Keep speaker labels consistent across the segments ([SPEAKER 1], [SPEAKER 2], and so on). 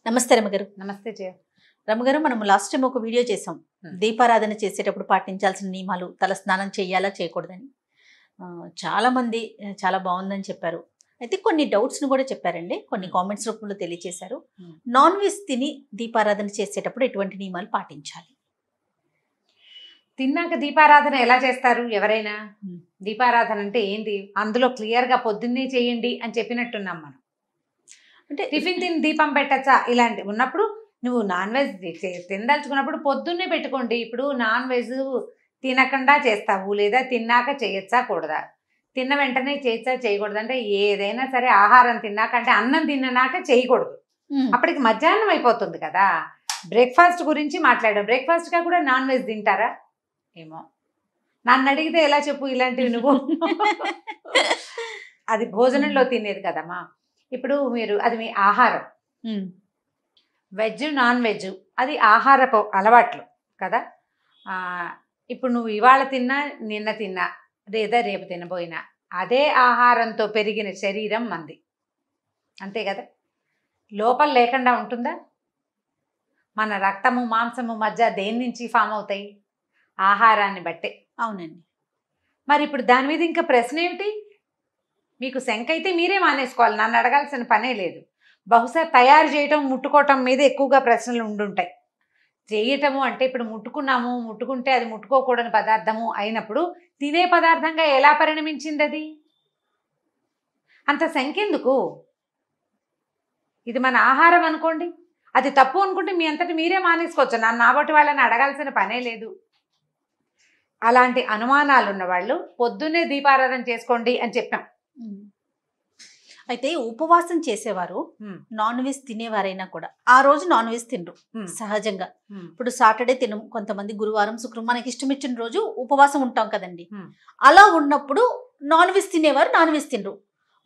[SPEAKER 1] నమస్తే రమగారు.
[SPEAKER 2] నమస్తే జయ.
[SPEAKER 1] రమగారు, మనం లాస్ట్ టైం ఒక వీడియో చేసాం. దీపారాధన చేసేటప్పుడు పాటించాల్సిన నియమాలు, తల స్నానం చేయాలా చేయకూడదని. చాలా మంది చాలా బాగుందని చెప్పారు. అయితే కొన్ని డౌట్స్ను కూడా చెప్పారండి, కొన్ని కామెంట్స్ రూపంలో తెలియజేశారు. నాన్ వెజ్ తిని దీపారాధన చేసేటప్పుడు ఎటువంటి నియమాలు పాటించాలి?
[SPEAKER 2] తిన్నాక దీపారాధన ఎలా చేస్తారు ఎవరైనా? దీపారాధన అంటే ఏంటి? అందులో క్లియర్గా పొద్దున్నే చేయండి అని చెప్పినట్టున్నాం మనం. అంటే టిఫిన్ తిని దీపం పెట్టచ్చా ఇలాంటి ఉన్నప్పుడు నువ్వు నాన్ వెజ్ తినదలుచుకున్నప్పుడు పొద్దున్నే పెట్టుకోండి. ఇప్పుడు నాన్ వెజ్ తినకుండా చేస్తావు లేదా తిన్నాక చేయొచ్చా కూడదా, తిన్న వెంటనే చేయొచ్చా చేయకూడదు అంటే ఏదైనా సరే ఆహారం తిన్నాక అంటే అన్నం తిన్నాక చేయకూడదు. అప్పటికి మధ్యాహ్నం అయిపోతుంది కదా. బ్రేక్ఫాస్ట్ గురించి మాట్లాడాం. బ్రేక్ఫాస్ట్గా కూడా నాన్ వెజ్ తింటారా ఏమో, నన్ను అడిగితే ఎలా చెప్పు ఇలాంటివి నువ్వు. అది భోజనంలో తినేది కదమ్మా. ఇప్పుడు మీరు అది మీ ఆహారం, వెజ్ నాన్ వెజ్ అది ఆహారపు అలవాట్లు కదా. ఇప్పుడు నువ్వు ఇవాళ తిన్నా నిన్న తిన్నా లేదా రేపు తినబోయినా అదే ఆహారంతో పెరిగిన శరీరం మంది, అంతే కదా. లోపల లేకుండా ఉంటుందా? మన రక్తము మాంసము మధ్య దేని నుంచి ఫామ్ అవుతాయి? ఆహారాన్ని బట్టే.
[SPEAKER 1] అవునండి.
[SPEAKER 2] మరి ఇప్పుడు దాని మీద ఇంకా ప్రశ్న ఏమిటి? మీకు శంక అయితే మీరే మానేసుకోవాలి, నన్ను అడగాల్సిన పనే లేదు. బహుశా తయారు చేయటం ముట్టుకోవటం మీద ఎక్కువగా ప్రశ్నలు ఉండుంటాయి. చేయటము అంటే ఇప్పుడు ముట్టుకున్నాము, ముట్టుకుంటే అది ముట్టుకోకూడని పదార్థము అయినప్పుడు తినే పదార్థంగా ఎలా పరిణమించింది అది? అంత శంక ఎందుకు? ఇది మన ఆహారం అనుకోండి, అది తప్పు అనుకుంటే మీ అంతటి మీరే మానేసుకోవచ్చు, నన్ను నాబట్టి వాళ్ళని అడగాల్సిన పనే లేదు. అలాంటి అనుమానాలు ఉన్నవాళ్ళు పొద్దున్నే దీపారాధన చేసుకోండి అని చెప్పాం.
[SPEAKER 1] అయితే ఉపవాసం చేసేవారు నాన్ వెజ్ తినేవారైనా కూడా ఆ రోజు నాన్ వెజ్ తినరు సహజంగా. ఇప్పుడు సాటర్డే తినం, కొంతమంది గురువారం శుక్రవారం మనకి ఇష్టం ఇచ్చిన రోజు ఉపవాసం ఉంటాం కదండి. అలా ఉన్నప్పుడు నాన్ వెజ్ తినేవారు నాన్ వెజ్ తినరు.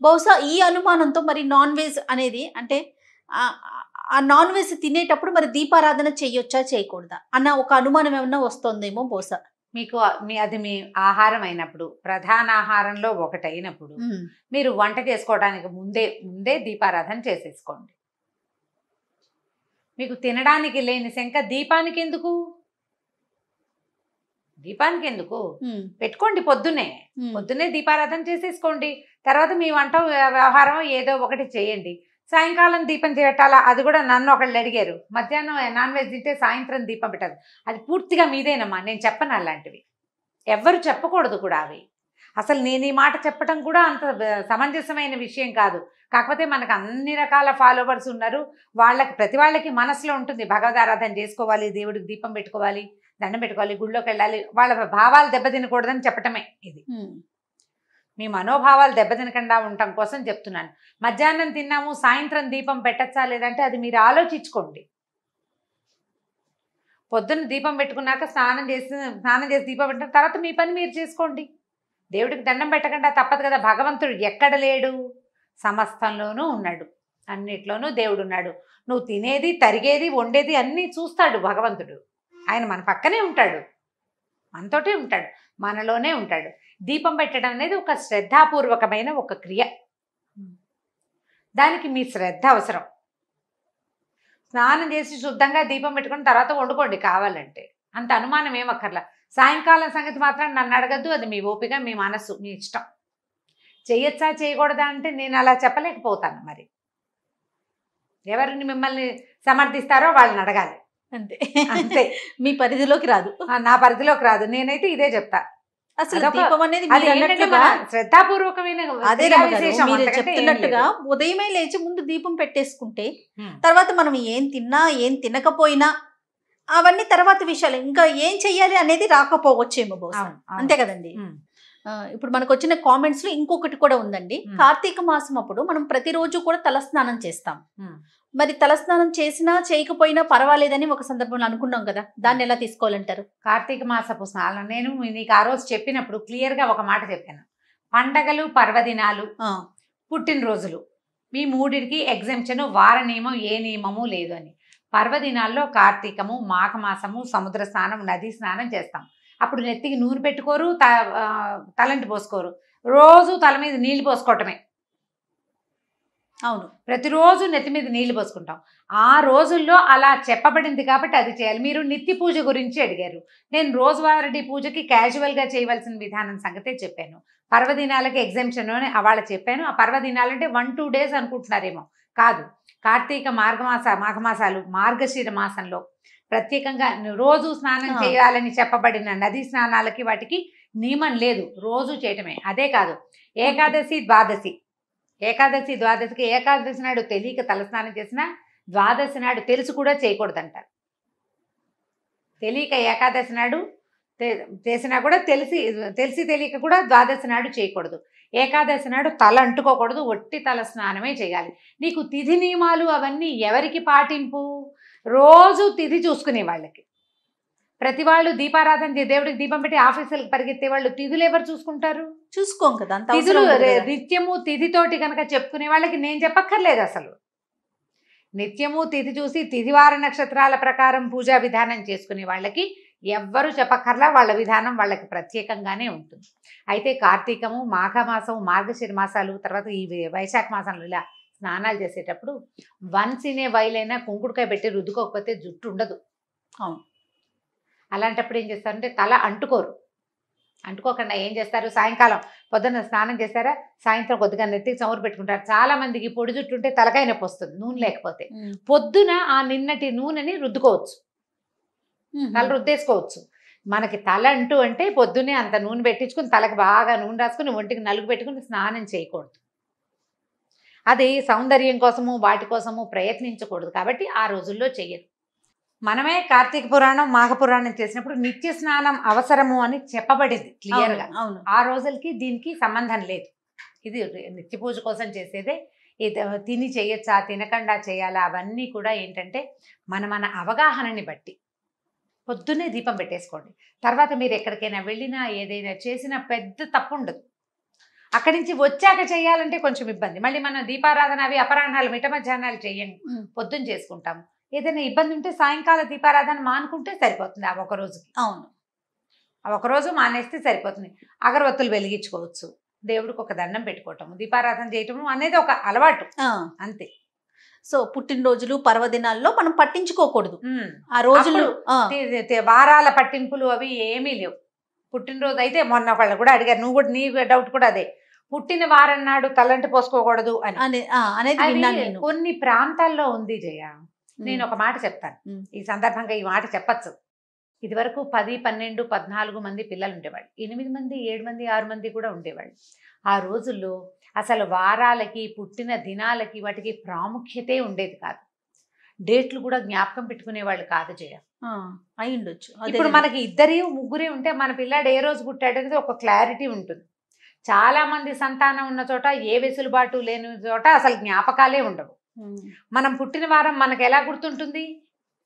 [SPEAKER 1] బహుశా ఈ అనుమానంతో మరి నాన్ వెజ్ అనేది అంటే ఆ నాన్ వెజ్ తినేటప్పుడు మరి దీపారాధన చేయొచ్చా చేయకూడదా అన్న ఒక అనుమానం ఏమన్నా వస్తుందేమో బహుశా.
[SPEAKER 2] మీకు అది మీ ఆహారం అయినప్పుడు, ప్రధాన ఆహారంలో ఒకటైనప్పుడు మీరు వంట చేసుకోవడానికి ముందే దీపారాధన చేసేసుకోండి. మీకు తినడానికి లేని శంక దీపానికి ఎందుకు? దీపానికి ఎందుకు? పెట్టుకోండి పొద్దున్నే దీపారాధన చేసేసుకోండి. తర్వాత మీ వంట వ్యవహారం ఏదో ఒకటి చేయండి. సాయంకాలం దీపం పెట్టాలా అది కూడా నన్ను ఒకళ్ళు అడిగారు. మధ్యాహ్నం నాన్ వెజ్ తింటే సాయంత్రం దీపం పెట్టదు, అది పూర్తిగా మీదేనమ్మా, నేను చెప్పను అలాంటివి. ఎవ్వరు చెప్పకూడదు కూడా అవి. అసలు నేను ఈ మాట చెప్పడం కూడా అంత సమంజసమైన విషయం కాదు. కాకపోతే మనకు అన్ని రకాల ఫాలోవర్స్ ఉన్నారు. ప్రతి వాళ్ళకి మనసులో ఉంటుంది భగవదారాధన చేసుకోవాలి, దేవుడికి దీపం పెట్టుకోవాలి, దండం పెట్టుకోవాలి, గుళ్ళోకి వెళ్ళాలి, వాళ్ళ భావాలు దెబ్బతినకూడదని చెప్పటమే ఇది. మీ మనోభావాలు దెబ్బతినకుండా ఉండటం కోసం చెప్తున్నాను. మధ్యాహ్నం తిన్నాము సాయంత్రం దీపం పెట్టచ్చా లేదంటే అది మీరు ఆలోచించుకోండి. పొద్దున్న దీపం పెట్టుకున్నాక స్నానం చేసి దీపం పెట్టిన తర్వాత మీ పని మీరు చేసుకోండి. దేవుడికి దండం పెట్టకుండా తప్పదు కదా. భగవంతుడు ఎక్కడ లేడు? సమస్తంలోనూ ఉన్నాడు, అన్నిట్లోనూ దేవుడు ఉన్నాడు. నువ్వు తినేది తరిగేది వండేది అన్నీ చూస్తాడు భగవంతుడు. ఆయన మన పక్కనే ఉంటాడు, మనతోటే ఉంటాడు, మనలోనే ఉంటాడు. దీపం పెట్టడం అనేది ఒక శ్రద్ధాపూర్వకమైన ఒక క్రియ. దానికి మీ శ్రద్ధ అవసరం. స్నానం చేసి శుద్ధంగా దీపం పెట్టుకుని తర్వాత వండుకోండి కావాలంటే, అంత అనుమానం ఏమక్కర్లా. సాయంకాలం సంగతి మాత్రం నన్ను అడగద్దు, అది మీ ఓపిక, మీ మనస్సు, మీ ఇష్టం. చేయొచ్చా చేయకూడదా అంటే నేను అలా చెప్పలేకపోతాను. మరి ఎవరిని మిమ్మల్ని సమర్థిస్తారో వాళ్ళని అడగాలి, అంతే అంతే.
[SPEAKER 1] మీ పరిధిలోకి రాదు,
[SPEAKER 2] నా పరిధిలోకి రాదు. నేనైతే ఇదే చెప్తా.
[SPEAKER 1] అసలు దీపం అనేది
[SPEAKER 2] శ్రద్ధాపూర్వకమైన
[SPEAKER 1] చెప్తున్నట్టుగా ఉదయమే లేచి ముందు దీపం పెట్టేసుకుంటే తర్వాత మనం ఏం తిన్నా ఏం తినకపోయినా అవన్నీ తర్వాత విషయాలు, ఇంకా ఏం చెయ్యాలి అనేది రాకపోవచ్చేమో బహుశా, అంతే కదండి. ఇప్పుడు మనకు వచ్చిన కామెంట్స్ లో ఇంకొకటి కూడా ఉందండి. కార్తీక మాసం అప్పుడు మనం ప్రతిరోజు కూడా తలస్నానం చేస్తాం. మరి తలస్నానం చేసినా చేయకపోయినా పర్వాలేదని ఒక సందర్భంలో అనుకున్నాం కదా, దాన్ని ఎలా తీసుకోవాలంటారు?
[SPEAKER 2] కార్తీక మాసపు స్నానం నేను నీకు ఆ రోజు చెప్పినప్పుడు క్లియర్గా ఒక మాట చెప్పాను. పండగలు, పర్వదినాలు, పుట్టినరోజులు, మీ మూడిటికి ఎగ్జెంప్షన్, వార నియమం ఏ నియమము లేదు అని. పర్వదినాల్లో కార్తీకము, మాఘమాసము, సముద్ర స్నానం, నదీ స్నానం చేస్తాం. అప్పుడు నెత్తికి నూనె పెట్టుకోరు, తలంటి పోసుకోరు, రోజు తల మీద నీళ్ళు పోసుకోవటమే.
[SPEAKER 1] అవును.
[SPEAKER 2] ప్రతిరోజు నెత్తి మీద నీళ్లు పోసుకుంటాం. ఆ రోజుల్లో అలా చెప్పబడింది కాబట్టి అది చేయాలి. మీరు నిత్య పూజ గురించి అడిగారు. నేను రోజువారీ పూజకి క్యాజువల్గా చేయవలసిన విధానం సంగతే చెప్పాను. పర్వదినాలకి ఎగ్జామ్షన్ అని అవాళ చెప్పాను. ఆ పర్వదినాలంటే 1-2 డేస్ అనుకుంటున్నారేమో, కాదు. కార్తీక మాఘమాసాలు, మార్గశిర మాసంలో ప్రత్యేకంగా రోజు స్నానం చేయాలని చెప్పబడిన నదీ స్నానాలకి వాటికి నియమం లేదు, రోజు చేయటమే. అదే కాదు, ఏకాదశి ద్వాదశికి ఏకాదశి నాడు తెలియక తలస్నానం చేసినా ద్వాదశి నాడు తెలిసి కూడా చేయకూడదంటారు. తెలియక ఏకాదశి నాడు చేసినా కూడా తెలిసి తెలియక కూడా ద్వాదశి నాడు చేయకూడదు. ఏకాదశి నాడు తల అంటుకోకూడదు, ఒట్టి తల స్నానమే చేయాలి. నీకు తిథి నియమాలు అవన్నీ ఎవరికి పాటింపు? రోజు తిథి చూసుకునే వాళ్ళకి. ప్రతి వాళ్ళు దీపారాధన దేవుడికి దీపం పెట్టి ఆఫీసులకు పరిగెత్తే వాళ్ళు తిథులు ఎవరు చూసుకుంటారు?
[SPEAKER 1] చూసుకోం కదా.
[SPEAKER 2] తిథులు నిత్యము తిథితోటి కనుక చెప్పుకునే వాళ్ళకి నేను చెప్పక్కర్లేదు అసలు. నిత్యము తిథి చూసి తిథివార నక్షత్రాల ప్రకారం పూజా విధానం చేసుకునే వాళ్ళకి ఎవ్వరూ చెప్పక్కర్లా, వాళ్ళ విధానం వాళ్ళకి ప్రత్యేకంగానే ఉంటుంది. అయితే కార్తీకము, మాఘమాసము, మార్గశిర మాసాలు, తర్వాత ఈ వైశాఖ మాసంలో ఇలా స్నానాలు చేసేటప్పుడు వన్స్ ఇన్ ఏ వైల్ అయినా కుంకుడుకాయ పెట్టి రుద్దుకోకపోతే జుట్టు ఉండదు.
[SPEAKER 1] అవును.
[SPEAKER 2] అలాంటప్పుడు ఏం చేస్తారంటే తల అంటుకోకుండా ఏం చేస్తారు, సాయంకాలం పొద్దున్న స్నానం చేస్తారా, సాయంత్రం కొద్దిగా నెత్తికి చమురు పెట్టుకుంటారు. చాలా మందికి పొడి జుట్టు ఉంటే తలకాయ నొప్పి వస్తుంది నూనె లేకపోతే. పొద్దున ఆ నిన్నటి నూనెని రుద్దుకోవచ్చు, తల రుద్దేసుకోవచ్చు. మనకి తల అంటే పొద్దున్నే అంత నూనె పెట్టించుకుని తలకు బాగా నూనె రాసుకుని ఒంటికి నలుగు పెట్టుకుని స్నానం చేయకూడదు. అది సౌందర్యం కోసము వాటి కోసము ప్రయత్నించకూడదు. కాబట్టి ఆ రోజుల్లో చెయ్యరు. మనమే కార్తీక పురాణం, మాఘ పురాణం చేసినప్పుడు నిత్య స్నానం అవసరము అని చెప్పబడింది క్లియర్గా. ఆ రోజులకి దీనికి సంబంధం లేదు. ఇది నిత్య పూజ కోసం చేసేదే. ఇది తిని చేయొచ్చా, తినకుండా చేయాలా, అవన్నీ కూడా ఏంటంటే మన అవగాహనని బట్టి. పొద్దున్నే దీపం పెట్టేసుకోండి. తర్వాత మీరు ఎక్కడికైనా వెళ్ళినా ఏదైనా చేసినా పెద్ద తప్పు ఉండదు. అక్కడి నుంచి వచ్చాక చేయాలంటే కొంచెం ఇబ్బంది. మళ్ళీ మనం దీపారాధన అవి అపరాహ్నాలు మిట్ట మధ్యాహ్నాలు చేయండి, పొద్దున్న చేసుకుంటాము. ఏదైనా ఇబ్బంది ఉంటే సాయంకాల దీపారాధన మానుకుంటే సరిపోతుంది. ఆ ఒక రోజుకి.
[SPEAKER 1] అవును,
[SPEAKER 2] ఆ ఒకరోజు మానేస్తే సరిపోతుంది. అగరవత్తులు వెలిగించుకోవచ్చు, దేవుడికి ఒక దండం పెట్టుకోవటం, దీపారాధన చేయటం అనేది ఒక అలవాటు అంతే.
[SPEAKER 1] సో పుట్టినరోజులు, పర్వదినాల్లో మనం పట్టించుకోకూడదు. ఆ రోజులు
[SPEAKER 2] వారాల పట్టింపులు అవి ఏమీ లేవు. పుట్టినరోజు అయితే మొన్న ఒకళ్ళు కూడా అడిగారు, నువ్వు కూడా నీ డౌట్ కూడా అదే, పుట్టిన వారం నాడు తలంటి పోసుకోకూడదు అని అనేది కొన్ని ప్రాంతాల్లో ఉంది జయ. నేను ఒక మాట చెప్తాను ఈ సందర్భంగా, ఈ మాట చెప్పచ్చు. ఇది వరకు 10, 12, 14 మంది పిల్లలు ఉండేవాళ్ళు, 8 మంది, 7 మంది, 6 మంది కూడా ఉండేవాళ్ళు. ఆ రోజుల్లో అసలు వారాలకి, పుట్టిన దినాలకి వాటికి ప్రాముఖ్యతే ఉండేది కాదు. డేట్లు కూడా జ్ఞాపకం పెట్టుకునేవాళ్ళు కాదు జయ.
[SPEAKER 1] అయి ఉండొచ్చు.
[SPEAKER 2] ఇప్పుడు మనకి 2, 3 ఉంటే మన పిల్లాడు ఏ రోజు పుట్టాడు అనేది ఒక క్లారిటీ ఉంటుంది. చాలా మంది సంతానం ఉన్న చోట, ఏ వెసులుబాటు లేని చోట అసలు జ్ఞాపకాలే ఉండవు. మనం పుట్టిన వారం మనకు ఎలా గుర్తుంటుంది?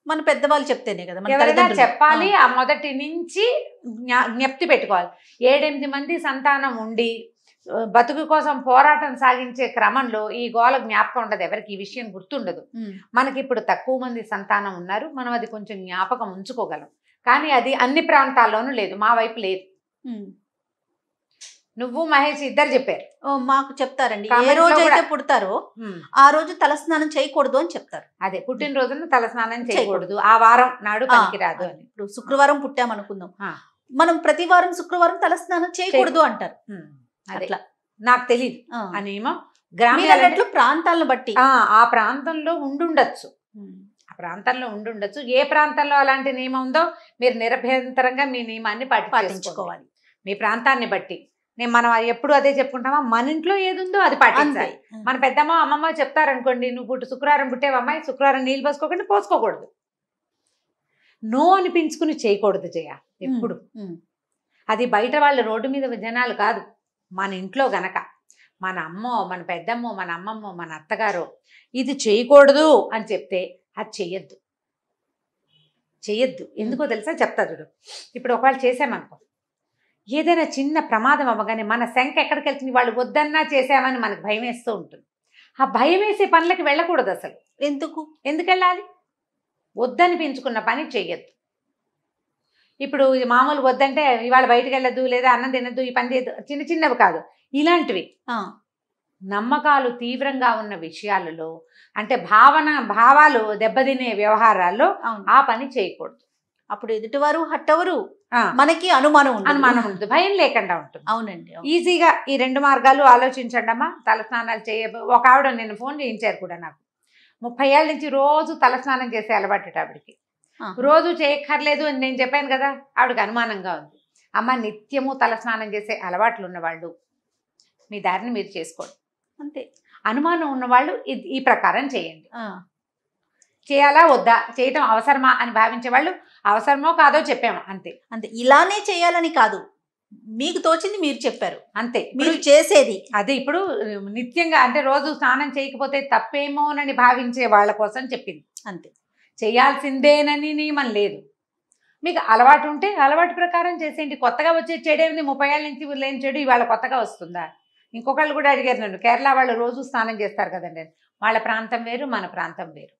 [SPEAKER 1] మన పెద్దవాళ్ళు చెప్తేనే కదా,
[SPEAKER 2] ఎవరైనా చెప్పాలి. ఆ మొదటి నుంచి జ్ఞప్తి పెట్టుకోవాలి. 7-8 మంది సంతానం ఉండి బతుకు కోసం పోరాటం సాగించే క్రమంలో ఈ గోల జ్ఞాపకం ఉండదు, ఎవరికి ఈ విషయం గుర్తుండదు. మనకి ఇప్పుడు తక్కువ మంది సంతానం ఉన్నారు, మనం అది కొంచెం జ్ఞాపకం ఉంచుకోగలం. కానీ అది అన్ని ప్రాంతాల్లోనూ లేదు, మా వైపు లేదు. నువ్వు మహేష్ ఇద్దరు చెప్పారు.
[SPEAKER 1] మాకు చెప్తారండి, ఏ రోజు అయితే పుడతారో ఆ రోజు తలస్నానం చేయకూడదు అని చెప్తారు.
[SPEAKER 2] అదే పుట్టినరోజున తలస్నానం చేయకూడదు, ఆ వారం నాడు పనికిరాదు అని.
[SPEAKER 1] ఇప్పుడు శుక్రవారం పుట్టామనుకుందాం, మనం ప్రతి వారం శుక్రవారం తలస్నానం చేయకూడదు అంటారు.
[SPEAKER 2] అట్లా నాకు తెలియదు ఆ నియమం.
[SPEAKER 1] గ్రామీణ ప్రాంతాలను బట్టి
[SPEAKER 2] ఆ ప్రాంతంలో ఉండుండొచ్చు, ఆ ప్రాంతంలో ఉండుండొచ్చు. ఏ ప్రాంతంలో అలాంటి నియమం ఉందో మీరు నిరభ్యంతరంగా మీ నియమాన్ని పాటించుకోవాలి, మీ ప్రాంతాన్ని బట్టి. మనం ఎప్పుడు అదే చెప్పుకుంటామా, మన ఇంట్లో ఏది ఉందో అది పాటించాలి. మన పెద్దమ్మ అమ్మమ్మ చెప్తారనుకోండి, నువ్వు శుక్రవారం పుట్టేవమ్మాయి, శుక్రవారం నీళ్ళు పోసుకోకుండా పోసుకోకూడదు. నో అనిపించుకుని చేయకూడదు జయ ఎప్పుడు. అది బయట వాళ్ళ రోడ్డు మీద జనాలు కాదు, మన ఇంట్లో గనక మన అమ్మో, మన పెద్దమ్మో, మన అమ్మమ్మో, మన అత్తగారో ఇది చేయకూడదు అని చెప్తే అది చెయ్యొద్దు. ఎందుకో తెలుసా, చెప్తా చూడు. ఇప్పుడు ఒకవేళ చేసామనుకో, ఏదైనా చిన్న ప్రమాదం అవ్వగానే మన శంక ఎక్కడికి వెళ్తుంది, వాళ్ళు వద్దన్నా చేసామని మనకు భయం వేస్తూ ఉంటుంది. ఆ భయం వేసే పనులకి వెళ్ళకూడదు అసలు. ఎందుకు వెళ్ళాలి? వద్దని పెంచుకున్న పని చెయ్యొద్దు. ఇప్పుడు మామూలు వద్దంటే ఇవాళ బయటకు వెళ్ళద్దు, లేదా అన్నం తినద్దు, ఈ పని చేయద్దు, చిన్న చిన్నవి కాదు, ఇలాంటివి నమ్మకాలు తీవ్రంగా ఉన్న విషయాలలో, అంటే భావాలు దెబ్బతినే వ్యవహారాల్లో
[SPEAKER 1] అవును.
[SPEAKER 2] ఆ పని చేయకూడదు.
[SPEAKER 1] అప్పుడు ఎదుటివారు హట్టవరు,
[SPEAKER 2] ఆ,
[SPEAKER 1] మనకి అనుమానం ఉండదు.
[SPEAKER 2] అనుమానం ఉంటుంది, భయం లేకుండా ఉంటుంది.
[SPEAKER 1] అవునండి, అవును.
[SPEAKER 2] ఈజీగా ఈ 2 మార్గాలు ఆలోచించండి అమ్మా. తలస్నానాలు ఒక ఆవిడ నిన్న ఫోన్ చేయించారు కూడా నాకు. 30 ఏళ్ళ నుంచి రోజు తలస్నానం చేసే అలవాటు ఆవిడకి.
[SPEAKER 1] ఆహా.
[SPEAKER 2] రోజు చేయక్కర్లేదు అని నేను చెప్పాను కదా, ఆవిడకి అనుమానంగా ఉంది. అమ్మ, నిత్యము తలస్నానం చేసే అలవాట్లు ఉన్నవాళ్ళు మీ దారిని మీరు చేసుకోండి.
[SPEAKER 1] అంతే.
[SPEAKER 2] అనుమానం ఉన్నవాళ్ళు ఈ ప్రకారం చేయండి.
[SPEAKER 1] ఆ,
[SPEAKER 2] చేయాలా వద్దా, చేయటం అవసరమా అని భావించే వాళ్ళు అవసరమో కాదో చెప్పాము అంతే.
[SPEAKER 1] అంతే. ఇలానే చేయాలని కాదు, మీకు తోచింది మీరు చెప్పారు,
[SPEAKER 2] అంతే.
[SPEAKER 1] మీరు చేసేది
[SPEAKER 2] అదే ఇప్పుడు నిత్యంగా అంటే రోజు స్నానం చేయకపోతే తప్పేమోనని భావించే వాళ్ళ కోసం చెప్పింది.
[SPEAKER 1] అంతే.
[SPEAKER 2] చేయాల్సిందేనని నియమం లేదు. మీకు అలవాటు ఉంటే అలవాటు ప్రకారం చేసేయండి. కొత్తగా వచ్చే చెడేమిది, 30 ఏళ్ళ నుంచి లేని చెడు ఇవాళ కొత్తగా వస్తుందా? ఇంకొకళ్ళు కూడా అడిగారు నన్ను, కేరళ వాళ్ళు రోజు స్నానం చేస్తారు కదండి, వాళ్ళ ప్రాంతం వేరు మన ప్రాంతం వేరు.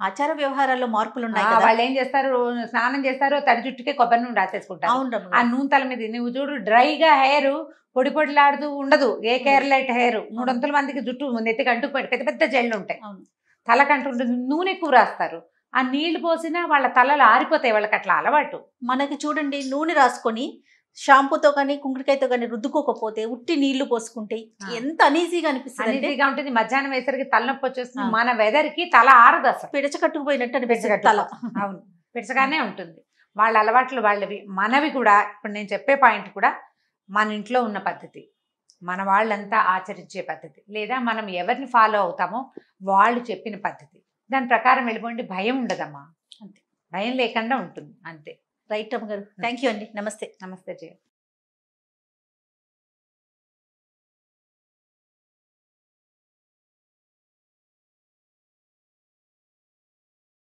[SPEAKER 1] ఆచార వ్యవహారాల్లో మార్పులు ఉన్నాయి కదా.
[SPEAKER 2] వాళ్ళు ఏం చేస్తారు, స్నానం చేస్తారు, తడి జుట్టుకే కొబ్బరి నూనె రాసేసుకుంటారు.
[SPEAKER 1] అవును రమ్య
[SPEAKER 2] ఆ
[SPEAKER 1] గారు.
[SPEAKER 2] నూనె తల మీద నువ్వు చూడు, డ్రైగా హెయిర్ పొడి పొడిలాడుతూ ఉండదు. ఏ కేరళైట్ హెయిర్ 300 మందికి జుట్టు నెత్తికి అంటుకుపోయి పెద్ద పెద్ద జళ్ళు ఉంటాయి,
[SPEAKER 1] అవును.
[SPEAKER 2] తలకంటూ ఉంటుంది, నూనె ఎక్కువ రాస్తారు. ఆ నీళ్లు పోసినా వాళ్ళ తలలు ఆరిపోతాయి, వాళ్ళకి అట్లా అలవాటు.
[SPEAKER 1] మనకి చూడండి, నూనె రాసుకొని షాంపూతో కానీ కుంకుడుకాయతో కానీ రుద్దుకోకపోతే ఉట్టి నీళ్లు పోసుకుంటే ఎంత అనీజీగా అనిపిస్తుంది అంటే,
[SPEAKER 2] అనీజీగా ఉంటుంది. మధ్యాహ్నం వేసరికి తలనొప్పి వచ్చేస్తుంది.
[SPEAKER 1] ఆ.
[SPEAKER 2] మన వెదర్ కి తల ఆరదు అసలు,
[SPEAKER 1] పిడచ కట్టుకుపోయినట్టు అనిపిస్తుంది
[SPEAKER 2] పిడచ
[SPEAKER 1] తల.
[SPEAKER 2] అవును, పిడచగానే ఉంటుంది. వాళ్ళ అలవాట్లు వాళ్ళవి, మనవి కూడా. ఇప్పుడు నేను చెప్పే పాయింట్ కూడా మన ఇంట్లో ఉన్న పద్ధతి, మన వాళ్ళంతా ఆచరించే పద్ధతి, లేదా మనం ఎవరిని ఫాలో అవుతామో వాళ్ళు చెప్పిన పద్ధతి, దాని ప్రకారం వెళ్ళిపోండి. భయం ఉండదమ్మా, అంతే. భయం లేకుండా ఉంటుంది అంతే.
[SPEAKER 1] రైట్ రమ్మ గారు, థ్యాంక్ యూ అండి. నమస్తే.
[SPEAKER 2] నమస్తే జయ.